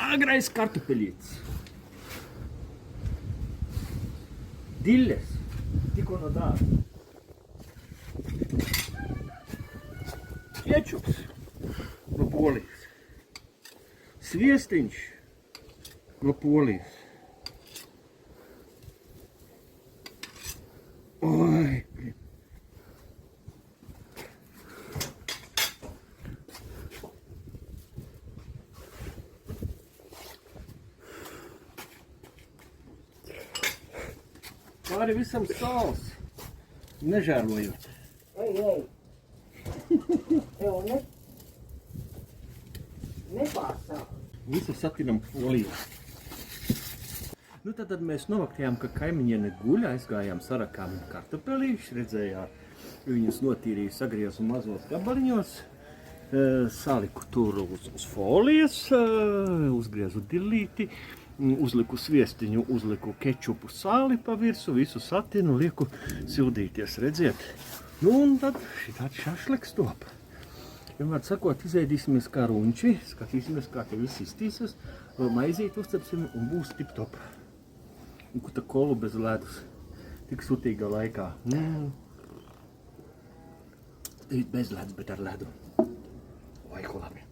Agrais kartupeļītis. Diļļes. Tikko no dārza. Kečups no Polijas. Sviestiņš no Polijas. Oi, blin. Pāri visam sāls, nežērojot. Ej. Jau nepārsāv. Visu satinam Polijā. Nu tad mēs novaktējām, ka kaimiņiene guļ, aizgājām sarakām kartupelīšus, redzējāt, viņus notīrīja, sagriezu mazos gabaliņos, saliku tur uz folijas, uzgriezu dillīti, uzliku sviestiņu, uzliku kečupu sāli pa virsu, visu satinu, lieku sildīties, redziet. Nu un tad šitāds šašliks top. Vienmēr sakot, izēdīsimies kā runči, skatīsimies, kā te viss iztīsies, vēl maizīt uzcepsim un būs tip top. Un kuta kolu bez ledus, tik sutīga laikā. Bez ledus, bet ar ledu. Vai, ko labi.